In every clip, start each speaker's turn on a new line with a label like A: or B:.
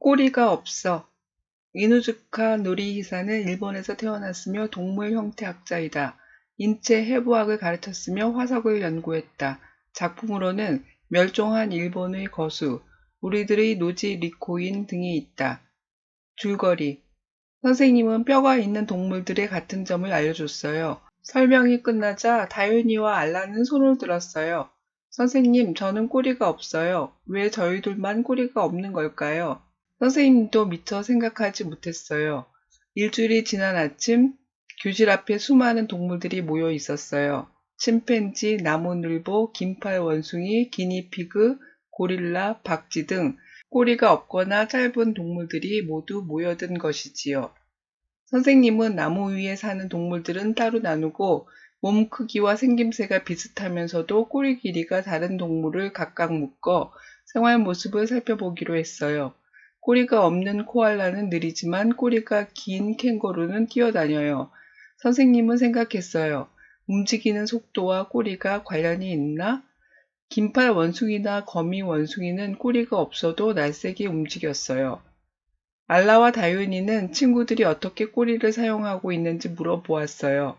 A: 꼬리가 없어. 이누즈카 노리히사는 일본에서 태어났으며 동물 형태학자이다. 인체 해부학을 가르쳤으며 화석을 연구했다. 작품으로는 멸종한 일본의 거수, 우리들의 노지 리코인 등이 있다. 줄거리. 선생님은 뼈가 있는 동물들의 같은 점을 알려줬어요. 설명이 끝나자 다윤이와 알라는 손을 들었어요. 선생님, 저는 꼬리가 없어요. 왜 저희들만 꼬리가 없는 걸까요? 선생님도 미처 생각하지 못했어요. 일주일이 지난 아침, 교실 앞에 수많은 동물들이 모여 있었어요. 침팬지, 나무늘보, 긴팔 원숭이, 기니피그, 고릴라, 박쥐 등 꼬리가 없거나 짧은 동물들이 모두 모여든 것이지요. 선생님은 나무 위에 사는 동물들은 따로 나누고 몸 크기와 생김새가 비슷하면서도 꼬리 길이가 다른 동물을 각각 묶어 생활 모습을 살펴보기로 했어요. 꼬리가 없는 코알라는 느리지만 꼬리가 긴 캥거루는 뛰어다녀요. 선생님은 생각했어요. 움직이는 속도와 꼬리가 관련이 있나? 긴팔 원숭이나 거미 원숭이는 꼬리가 없어도 날쌔게 움직였어요. 알라와 다윤이는 친구들이 어떻게 꼬리를 사용하고 있는지 물어보았어요.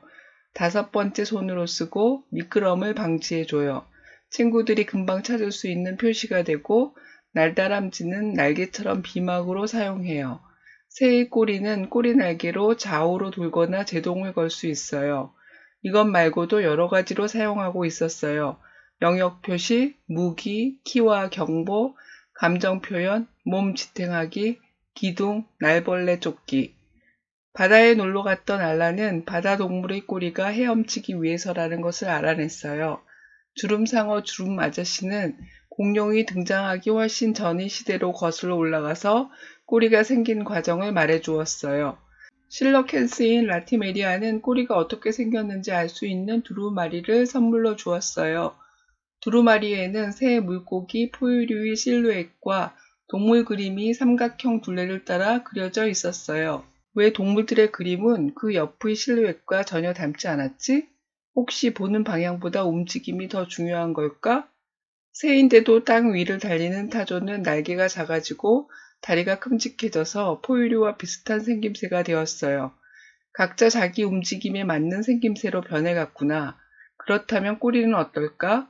A: 5번째 손으로 쓰고 미끄럼을 방지해줘요. 친구들이 금방 찾을 수 있는 표시가 되고 날다람쥐는 날개처럼 비막으로 사용해요. 새의 꼬리는 꼬리 날개로 좌우로 돌거나 제동을 걸 수 있어요. 이것 말고도 여러 가지로 사용하고 있었어요. 영역 표시, 무기, 키와 경보, 감정 표현, 몸 지탱하기, 기둥, 날벌레 쫓기. 바다에 놀러 갔던 알라는 바다 동물의 꼬리가 헤엄치기 위해서라는 것을 알아냈어요. 주름상어 주름 아저씨는 공룡이 등장하기 훨씬 전의 시대로 거슬러 올라가서 꼬리가 생긴 과정을 말해주었어요. 실록 헬스인 라티메리아는 꼬리가 어떻게 생겼는지 알 수 있는 두루마리를 선물로 주었어요. 두루마리에는 새 물고기 포유류의 실루엣과 동물 그림이 삼각형 둘레를 따라 그려져 있었어요. 왜 동물들의 그림은 그 옆의 실루엣과 전혀 닮지 않았지? 혹시 보는 방향보다 움직임이 더 중요한 걸까? 새인데도 땅 위를 달리는 타조는 날개가 작아지고 다리가 큼직해져서 포유류와 비슷한 생김새가 되었어요. 각자 자기 움직임에 맞는 생김새로 변해갔구나. 그렇다면 꼬리는 어떨까?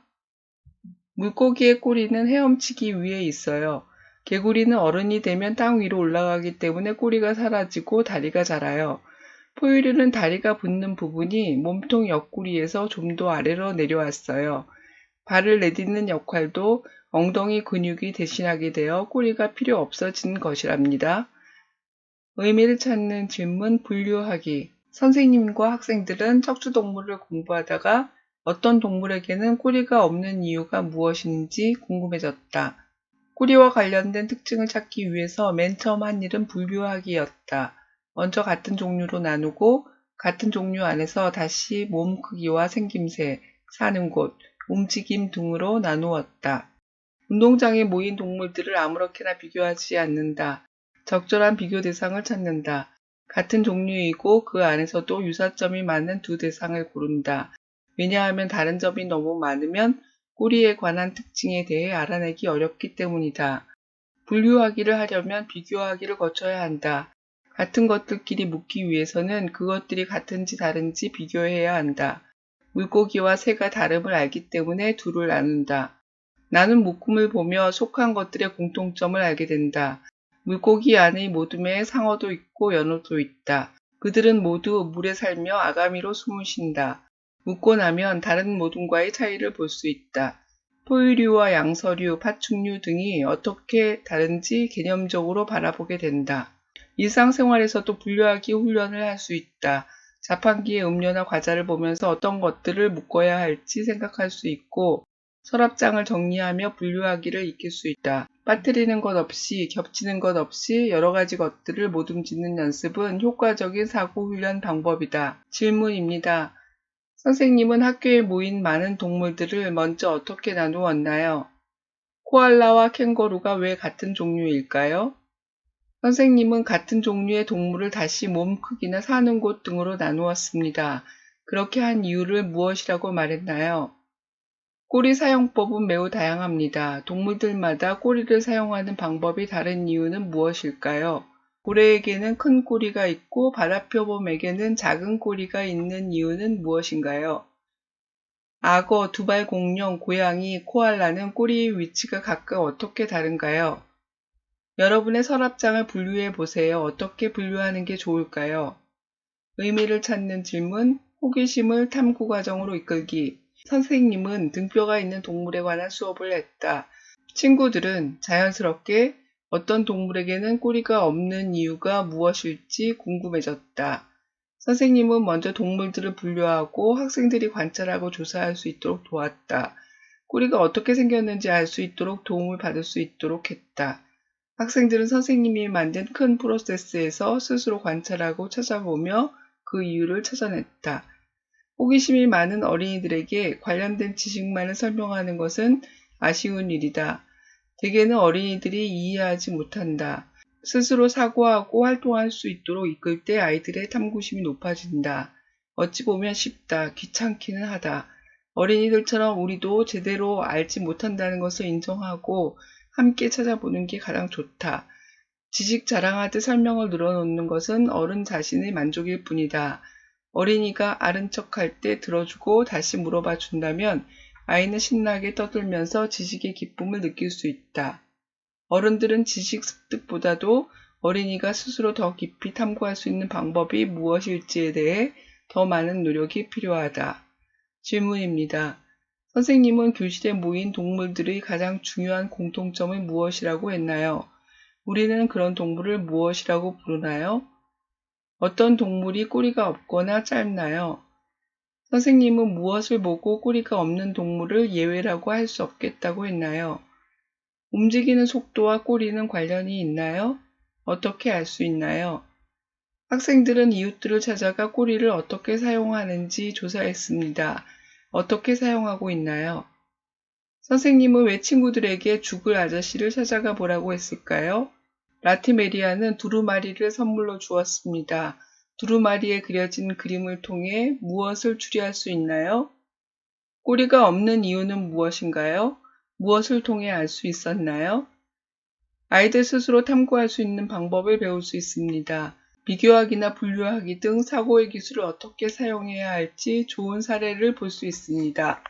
A: 물고기의 꼬리는 헤엄치기 위해 있어요. 개구리는 어른이 되면 땅 위로 올라가기 때문에 꼬리가 사라지고 다리가 자라요. 포유류는 다리가 붙는 부분이 몸통 옆구리에서 좀 더 아래로 내려왔어요. 발을 내딛는 역할도 엉덩이 근육이 대신하게 되어 꼬리가 필요 없어진 것이랍니다. 의미를 찾는 질문 분류하기. 선생님과 학생들은 척추동물을 공부하다가 어떤 동물에게는 꼬리가 없는 이유가 무엇인지 궁금해졌다. 꼬리와 관련된 특징을 찾기 위해서 맨 처음 한 일은 분류하기였다. 먼저 같은 종류로 나누고 같은 종류 안에서 다시 몸 크기와 생김새, 사는 곳, 움직임 등으로 나누었다. 운동장에 모인 동물들을 아무렇게나 비교하지 않는다. 적절한 비교 대상을 찾는다. 같은 종류이고 그 안에서도 유사점이 많은 두 대상을 고른다. 왜냐하면 다른 점이 너무 많으면 꼬리에 관한 특징에 대해 알아내기 어렵기 때문이다. 분류하기를 하려면 비교하기를 거쳐야 한다. 같은 것들끼리 묻기 위해서는 그것들이 같은지 다른지 비교해야 한다. 물고기와 새가 다름을 알기 때문에 둘을 나눈다. 나는 묶음을 보며 속한 것들의 공통점을 알게 된다. 물고기 안의 모둠에 상어도 있고 연어도 있다. 그들은 모두 물에 살며 아가미로 숨을 쉰다. 묶고 나면 다른 모둠과의 차이를 볼 수 있다. 포유류와 양서류, 파충류 등이 어떻게 다른지 개념적으로 바라보게 된다. 일상생활에서도 분류하기 훈련을 할 수 있다. 자판기에 음료나 과자를 보면서 어떤 것들을 묶어야 할지 생각할 수 있고 서랍장을 정리하며 분류하기를 익힐 수 있다. 빠뜨리는 것 없이 겹치는 것 없이 여러 가지 것들을 모둠짓는 연습은 효과적인 사고 훈련 방법이다. 질문입니다. 선생님은 학교에 모인 많은 동물들을 먼저 어떻게 나누었나요? 코알라와 캥거루가 왜 같은 종류일까요? 선생님은 같은 종류의 동물을 다시 몸 크기나 사는 곳 등으로 나누었습니다. 그렇게 한 이유를 무엇이라고 말했나요? 꼬리 사용법은 매우 다양합니다. 동물들마다 꼬리를 사용하는 방법이 다른 이유는 무엇일까요? 고래에게는 큰 꼬리가 있고 바다표범에게는 작은 꼬리가 있는 이유는 무엇인가요? 악어, 두발공룡, 고양이, 코알라는 꼬리의 위치가 각각 어떻게 다른가요? 여러분의 서랍장을 분류해 보세요. 어떻게 분류하는 게 좋을까요? 의미를 찾는 질문, 호기심을 탐구 과정으로 이끌기. 선생님은 등뼈가 있는 동물에 관한 수업을 했다. 친구들은 자연스럽게 어떤 동물에게는 꼬리가 없는 이유가 무엇일지 궁금해졌다. 선생님은 먼저 동물들을 분류하고 학생들이 관찰하고 조사할 수 있도록 도왔다. 꼬리가 어떻게 생겼는지 알 수 있도록 도움을 받을 수 있도록 했다. 학생들은 선생님이 만든 큰 프로세스에서 스스로 관찰하고 찾아보며 그 이유를 찾아냈다. 호기심이 많은 어린이들에게 관련된 지식만을 설명하는 것은 아쉬운 일이다. 대개는 어린이들이 이해하지 못한다. 스스로 사고하고 활동할 수 있도록 이끌 때 아이들의 탐구심이 높아진다. 어찌 보면 쉽다. 귀찮기는 하다. 어린이들처럼 우리도 제대로 알지 못한다는 것을 인정하고 함께 찾아보는 게 가장 좋다. 지식 자랑하듯 설명을 늘어놓는 것은 어른 자신의 만족일 뿐이다. 어린이가 아는 척할 때 들어주고 다시 물어봐 준다면 아이는 신나게 떠들면서 지식의 기쁨을 느낄 수 있다. 어른들은 지식 습득보다도 어린이가 스스로 더 깊이 탐구할 수 있는 방법이 무엇일지에 대해 더 많은 노력이 필요하다. 질문입니다. 선생님은 교실에 모인 동물들의 가장 중요한 공통점이 무엇이라고 했나요? 우리는 그런 동물을 무엇이라고 부르나요? 어떤 동물이 꼬리가 없거나 짧나요? 선생님은 무엇을 보고 꼬리가 없는 동물을 예외라고 할 수 없겠다고 했나요? 움직이는 속도와 꼬리는 관련이 있나요? 어떻게 알 수 있나요? 학생들은 이웃들을 찾아가 꼬리를 어떻게 사용하는지 조사했습니다. 어떻게 사용하고 있나요? 선생님은 왜 친구들에게 죽을 아저씨를 찾아가 보라고 했을까요? 라티메리아는 두루마리를 선물로 주었습니다. 두루마리에 그려진 그림을 통해 무엇을 추리할 수 있나요? 꼬리가 없는 이유는 무엇인가요? 무엇을 통해 알 수 있었나요? 아이들 스스로 탐구할 수 있는 방법을 배울 수 있습니다. 비교하기나 분류하기 등 사고의 기술을 어떻게 사용해야 할지 좋은 사례를 볼 수 있습니다.